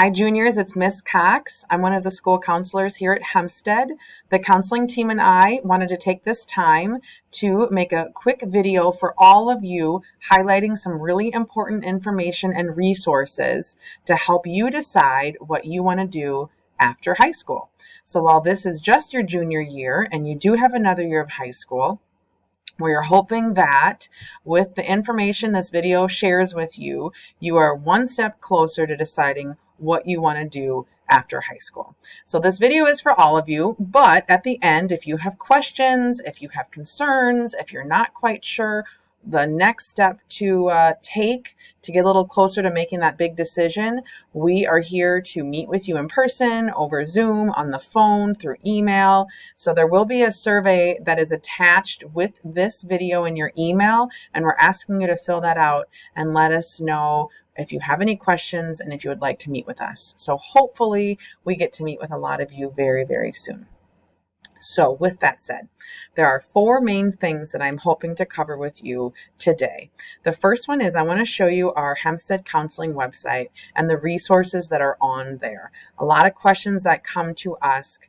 Hi, juniors. It's Miss Cox. I'm one of the school counselors here at Hempstead. The counseling team and I wanted to take this time to make a quick video for all of you, highlighting some really important information and resources to help you decide what you want to do after high school. So while this is just your junior year and you do have another year of high school, we're hoping that with the information this video shares with you, you are one step closer to deciding what you want to do after high school. So this video is for all of you, but at the end, if you have questions, if you have concerns, if you're not quite sure the next step to take to get a little closer to making that big decision, we are here to meet with you in person, over Zoom, on the phone, through email. So there will be a survey that is attached with this video in your email, and we're asking you to fill that out and let us know if you have any questions and if you would like to meet with us. So hopefully we get to meet with a lot of you very, very soon. So with that said, there are four main things that I'm hoping to cover with you today. The first one is I want to show you our Hempstead Counseling website and the resources that are on there. A lot of questions that come to us,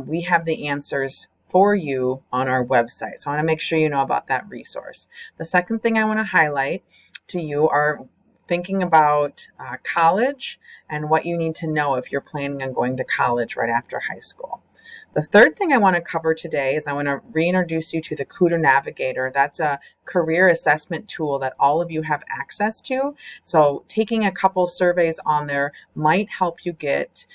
we have the answers for you on our website. So I want to make sure you know about that resource. The second thing I want to highlight to you are thinking about college and what you need to know if you're planning on going to college right after high school. The third thing I want to cover today is I want to reintroduce you to the Cooter Navigator. That's a career assessment tool that all of you have access to. So taking a couple surveys on there might help you get,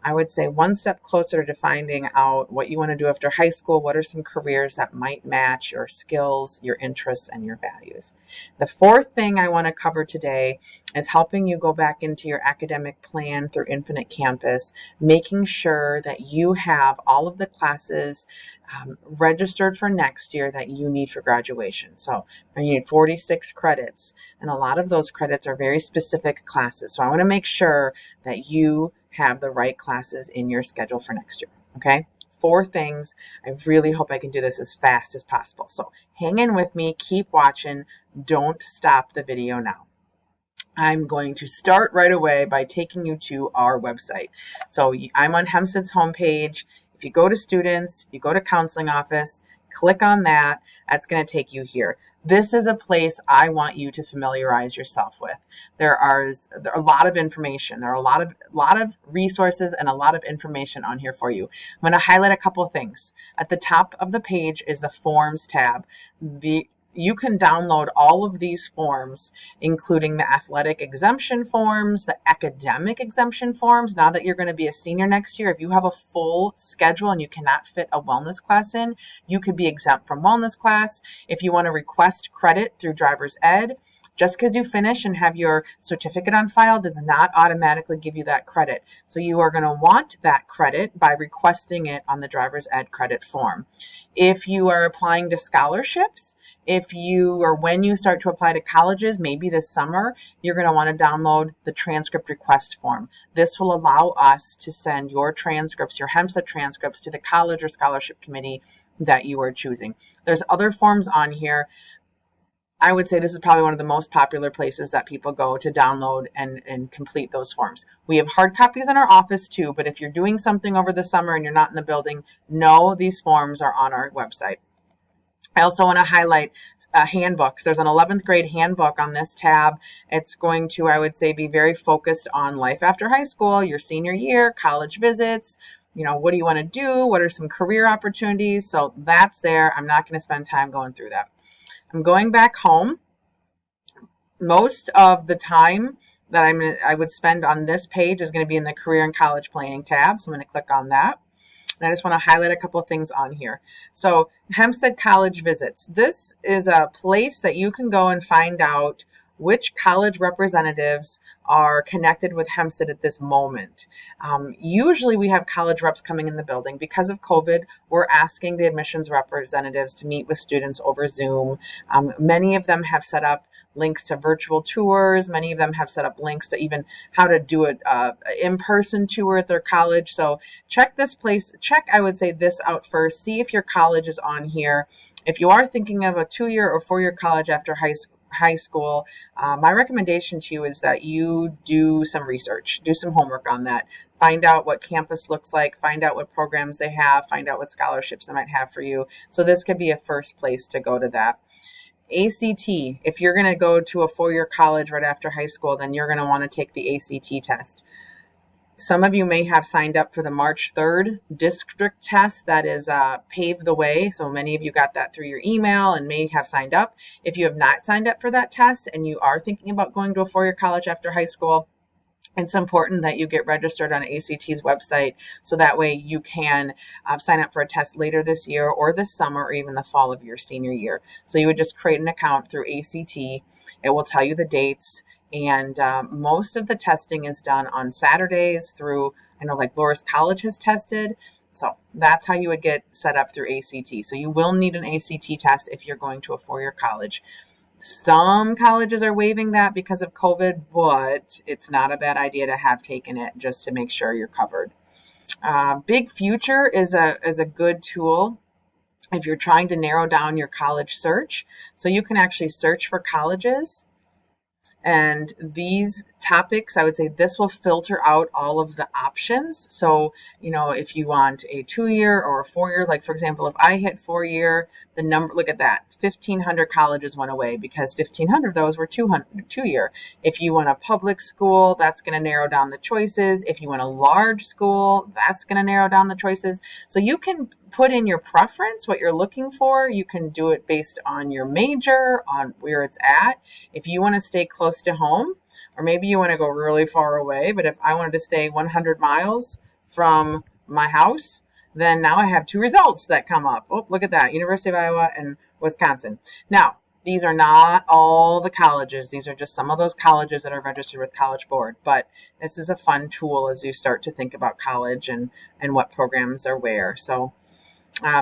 I would say, one step closer to finding out what you want to do after high school. What are some careers that might match your skills, your interests, and your values? The fourth thing I want to cover today is helping you go back into your academic plan through Infinite Campus, making sure that you have all of the classes registered for next year that you need for graduation. So you need 46 credits, and a lot of those credits are very specific classes. So I want to make sure that you have the right classes in your schedule for next year. Okay. 4 things. I really hope I can do this as fast as possible. So hang in with me, keep watching. Don't stop the video now. I'm going to start right away by taking you to our website. So I'm on Hempstead's homepage. If you go to students, you go to counseling office, click on that. That's going to take you here. This is a place I want you to familiarize yourself with. There are a lot of information. There are a lot of resources and a lot of information on here for you. I'm going to highlight a couple of things. At the top of the page is the Forms tab. You can download all of these forms, including the athletic exemption forms, the academic exemption forms. Now that you're going to be a senior next year, if you have a full schedule and you cannot fit a wellness class in, you could be exempt from wellness class. If you want to request credit through driver's ed, just because you finish and have your certificate on file does not automatically give you that credit. So you are going to want that credit by requesting it on the driver's ed credit form. If you are applying to scholarships, when you start to apply to colleges, maybe this summer, you're going to want to download the transcript request form. This will allow us to send your transcripts, your Hempstead transcripts, to the college or scholarship committee that you are choosing. There's other forms on here. I would say this is probably one of the most popular places that people go to download and complete those forms. We have hard copies in our office too, but if you're doing something over the summer and you're not in the building, know these forms are on our website. I also want to highlight handbooks. There's an 11th grade handbook on this tab. It's going to, I would say, be very focused on life after high school, your senior year, college visits. What do you want to do? What are some career opportunities? So that's there. I'm not going to spend time going through that. I'm going back home. Most of the time that I would spend on this page is going to be in the career and college planning tab. So I'm going to click on that. And I just want to highlight a couple of things on here. So Hempstead College Visits. This is a place that you can go and find out which college representatives are connected with Hempstead at this moment. Usually we have college reps coming in the building. Because of COVID, we're asking the admissions representatives to meet with students over Zoom. Many of them have set up links to virtual tours. Many of them have set up links to even how to do an in-person tour at their college. So check, I would say, this out first. See if your college is on here. If you are thinking of a 2-year or 4-year college after high high school, my recommendation to you is that you do some research, do some homework on that. Find out what campus looks like, find out what programs they have, find out what scholarships they might have for you. So this could be a first place to go to that. ACT, if you're going to go to a four-year college right after high school, then you're going to want to take the ACT test. Some of you may have signed up for the March 3rd district test that is Pave the Way. So many of you got that through your email and may have signed up. If you have not signed up for that test and you are thinking about going to a four-year college after high school, it's important that you get registered on ACT's website so that way you can sign up for a test later this year or this summer or even the fall of your senior year. So you would just create an account through ACT. It will tell you the dates, and most of the testing is done on Saturdays through, I know like Loras College has tested. So that's how you would get set up through ACT. So you will need an ACT test if you're going to a four-year college. Some colleges are waiving that because of COVID, but it's not a bad idea to have taken it just to make sure you're covered. Big Future is a good tool if you're trying to narrow down your college search. So you can actually search for colleges. And these topics, I would say this will filter out all of the options. So, if you want a 2-year or a 4-year, like for example, if I hit 4-year, the number, look at that, 1,500 colleges went away because 1,500 of those were 2-year. If you want a public school, that's going to narrow down the choices. If you want a large school, that's going to narrow down the choices. So you can put in your preference, what you're looking for. You can do it based on your major, on where it's at. If you want to stay close to home, or maybe you want to go really far away, but if I wanted to stay 100 miles from my house, then now I have 2 results that come up. Oh, look at that, University of Iowa and Wisconsin. Now, these are not all the colleges. These are just some of those colleges that are registered with College Board. But this is a fun tool as you start to think about college and what programs are where. So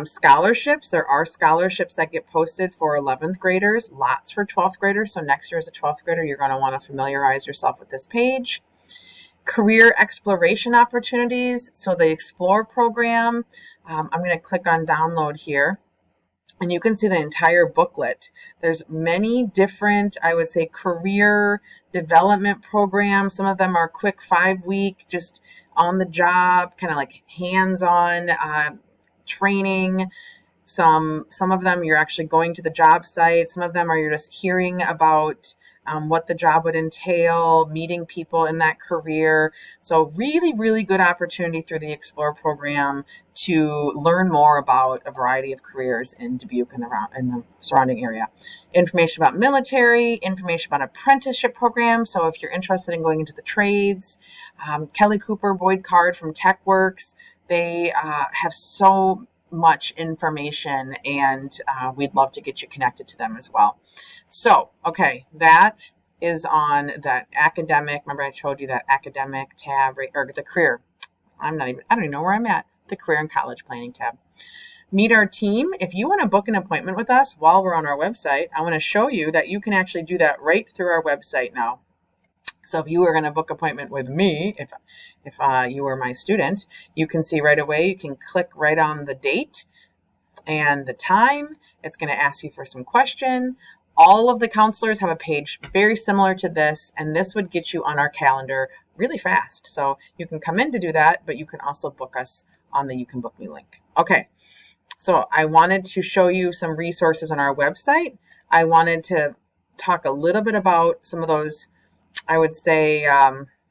scholarships, there are scholarships that get posted for 11th graders, lots for 12th graders. So next year as a 12th grader, you're going to want to familiarize yourself with this page. Career exploration opportunities. So the Explore program, I'm going to click on download here. And you can see the entire booklet. There's many different, I would say, career development programs. Some of them are quick 5-week, just on the job, kind of like hands-on training. Some of them you're actually going to the job site. Some of them are you're just hearing about what the job would entail, meeting people in that career. So really, really good opportunity through the Explore program to learn more about a variety of careers in Dubuque and in the surrounding area. Information about military, information about apprenticeship programs. So if you're interested in going into the trades, Kelly Cooper, Boyd Card from TechWorks, they have so much information, and we'd love to get you connected to them as well. So, okay, that is on that academic. Remember I told you that academic tab, right, or the career. I don't even know where I'm at. The career and college planning tab. Meet our team. If you want to book an appointment with us while we're on our website, I want to show you that you can actually do that right through our website now. So if you were going to book an appointment with me, if you were my student, you can see right away, you can click right on the date and the time. It's going to ask you for some question. All of the counselors have a page very similar to this, and this would get you on our calendar really fast. So you can come in to do that, but you can also book us on the You Can Book Me link. Okay, so I wanted to show you some resources on our website. I wanted to talk a little bit about some of those, I would say,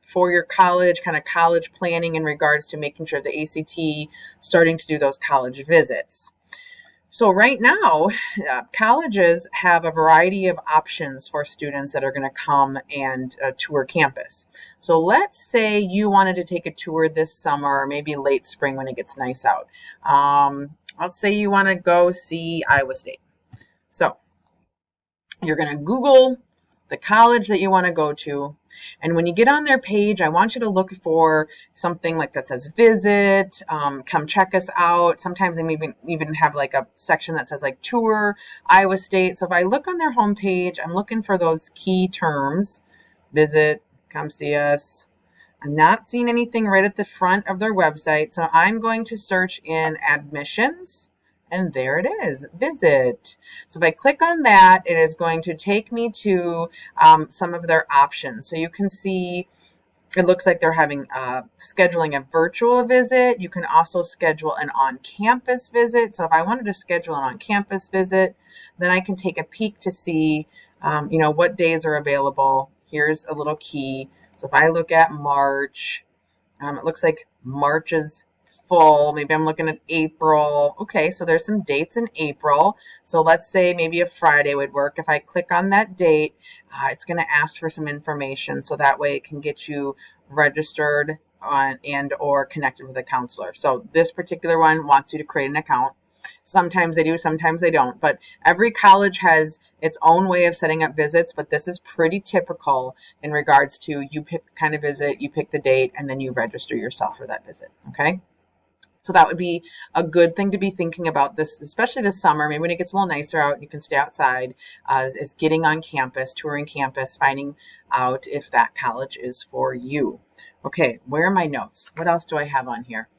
for your college, kind of college planning in regards to making sure the ACT, starting to do those college visits. So right now, colleges have a variety of options for students that are going to come and tour campus. So let's say you wanted to take a tour this summer, or maybe late spring when it gets nice out. Let's say you want to go see Iowa State. So you're going to Google the college that you want to go to. And when you get on their page, I want you to look for something like that says visit, come check us out. Sometimes they may even have like a section that says like tour Iowa State. So if I look on their homepage, I'm looking for those key terms, visit, come see us. I'm not seeing anything right at the front of their website. So I'm going to search in admissions And there it is, visit. So if I click on that, it is going to take me to some of their options. So you can see it looks like they're having scheduling a virtual visit. You can also schedule an on-campus visit. So if I wanted to schedule an on-campus visit, then I can take a peek to see, what days are available. Here's a little key. So if I look at March, it looks like March is full. Maybe I'm looking at April. Okay, so there's some dates in April. So let's say maybe a Friday would work. If I click on that date, it's going to ask for some information. So that way it can get you registered on and or connected with a counselor. So this particular one wants you to create an account. Sometimes they do, sometimes they don't. But every college has its own way of setting up visits, but this is pretty typical in regards to you pick the kind of visit, you pick the date, and then you register yourself for that visit, okay? So that would be a good thing to be thinking about this, especially this summer, maybe when it gets a little nicer out and you can stay outside, is getting on campus, touring campus, finding out if that college is for you. Okay, where are my notes? What else do I have on here?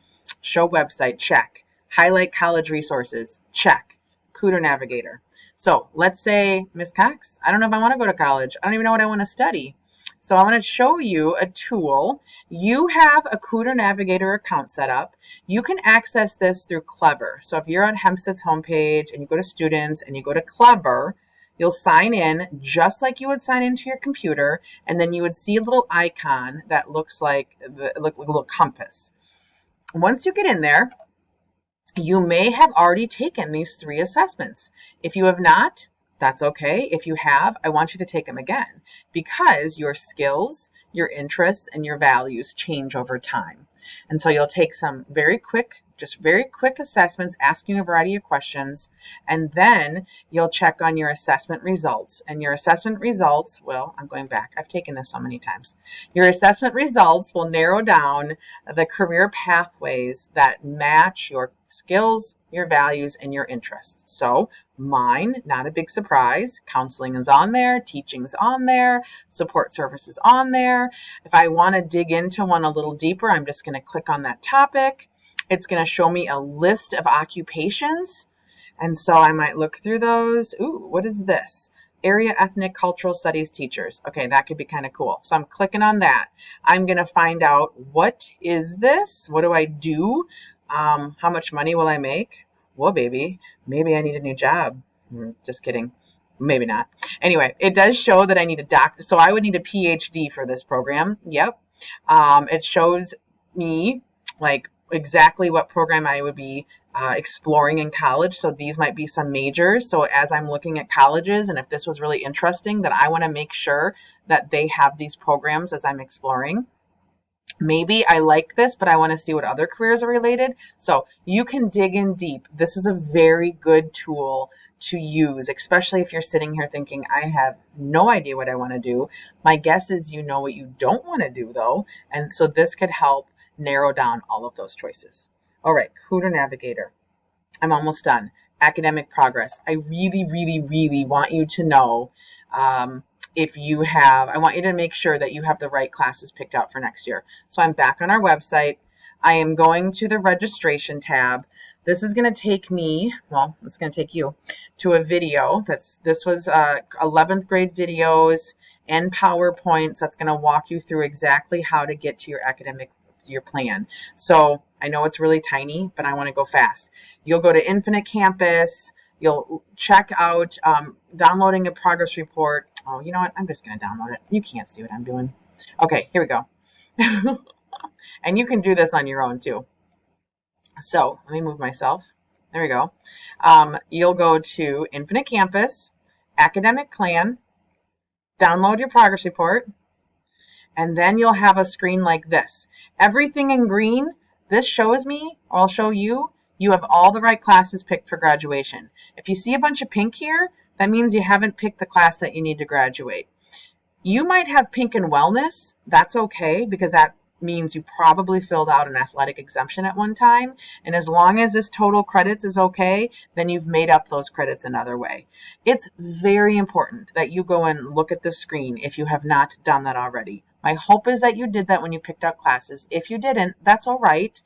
Show website, check. Highlight college resources, check. Cooter Navigator. So let's say, Miss Cox, I don't know if I want to go to college. I don't even know what I want to study. So I want to show you a tool. You have a Cooter Navigator account set up. You can access this through Clever. So if you're on Hempstead's homepage and you go to Students and you go to Clever, you'll sign in just like you would sign into your computer, and then you would see a little icon that looks like a little compass. Once you get in there, you may have already taken these 3 assessments. If you have not, that's okay. If you have, I want you to take them again because your skills, your interests, and your values change over time. And so you'll take some very quick assessments, asking a variety of questions, and then you'll check on your assessment results. And your assessment results, well, I'm going back. I've taken this so many times. Your assessment results will narrow down the career pathways that match your skills, your values, and your interests. So mine, not a big surprise. Counseling is on there, teaching's on there, support services on there. If I want to dig into one a little deeper, I'm just going to click on that topic. It's going to show me a list of occupations. And so I might look through those. Ooh, what is this? Area Ethnic Cultural Studies teachers. Okay, that could be kind of cool. So I'm clicking on that. I'm going to find out, what is this? What do I do? How much money will I make? Whoa, baby, maybe I need a new job. Just kidding. Maybe not. Anyway, it does show that I need a doctor. So I would need a PhD for this program. Yep. It shows me like exactly what program I would be exploring in college. So these might be some majors. So as I'm looking at colleges, and if this was really interesting, that I want to make sure that they have these programs as I'm exploring. Maybe I like this, but I want to see what other careers are related. So you can dig in deep. This is a very good tool to use, especially if you're sitting here thinking, I have no idea what I want to do. My guess is you know what you don't want to do, though. And so this could help narrow down all of those choices. All right, Cooter Navigator. I'm almost done. Academic progress. I really, really, really want you to know I want you to make sure that you have the right classes picked out for next year. So I'm back on our website. I am going to the registration tab. This is going to take me, well, it's going to take you to a video. This was 11th grade videos and PowerPoints. That's going to walk you through exactly how to get to your plan. So I know it's really tiny, but I want to go fast. You'll go to Infinite Campus. You'll check out downloading a progress report. Oh, you know what? I'm just going to download it. You can't see what I'm doing. Okay, here we go. And you can do this on your own too. So let me move myself. There we go. You'll go to Infinite Campus, Academic Plan, download your progress report, and then you'll have a screen like this. Everything in green, this shows me, or I'll show you, you have all the right classes picked for graduation. If you see a bunch of pink here, that means you haven't picked the class that you need to graduate. You might have pink in wellness. That's okay, because that means you probably filled out an athletic exemption at one time. And as long as this total credits is okay, then you've made up those credits another way. It's very important that you go and look at the screen if you have not done that already. My hope is that you did that when you picked out classes. If you didn't, that's all right.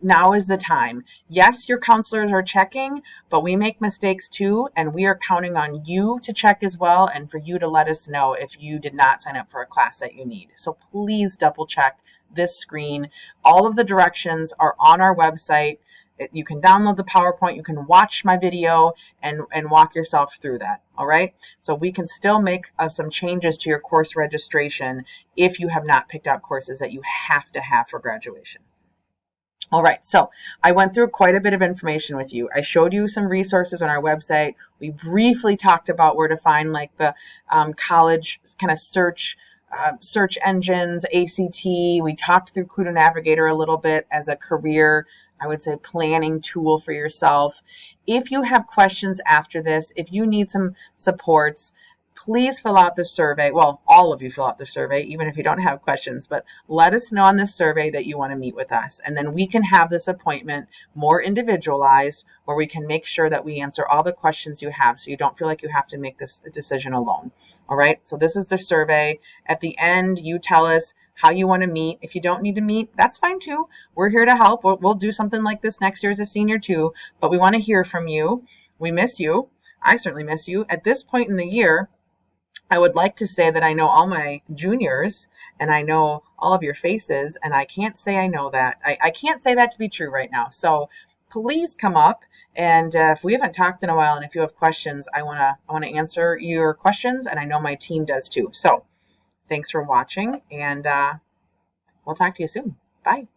now is the time. Yes, your counselors are checking, but we make mistakes too, and we are counting on you to check as well, and for you to let us know if you did not sign up for a class that you need. So please double check this screen. All of the directions are on our website. You can download the PowerPoint, you can watch my video and walk yourself through that. All right. So we can still make some changes to your course registration if you have not picked out courses that you have to have for graduation. All right, so I went through quite a bit of information with you. I showed you some resources on our website. We briefly talked about where to find like the college kind of search engines, ACT. We talked through Kudo Navigator a little bit as a career, I would say, planning tool for yourself. If you have questions after this, if you need some supports, please fill out the survey. Well, all of you fill out the survey, even if you don't have questions, but let us know on this survey that you want to meet with us. And then we can have this appointment more individualized where we can make sure that we answer all the questions you have so you don't feel like you have to make this decision alone. All right. So this is the survey. At the end, you tell us how you want to meet. If you don't need to meet, that's fine too. We're here to help. We'll do something like this next year as a senior too, but we want to hear from you. We miss you. I certainly miss you. At this point in the year, I would like to say that I know all my juniors and I know all of your faces, and I can't say I know that. I can't say that to be true right now. So please come up, and if we haven't talked in a while and if you have questions, I want to answer your questions, and I know my team does too. So thanks for watching, and we'll talk to you soon. Bye.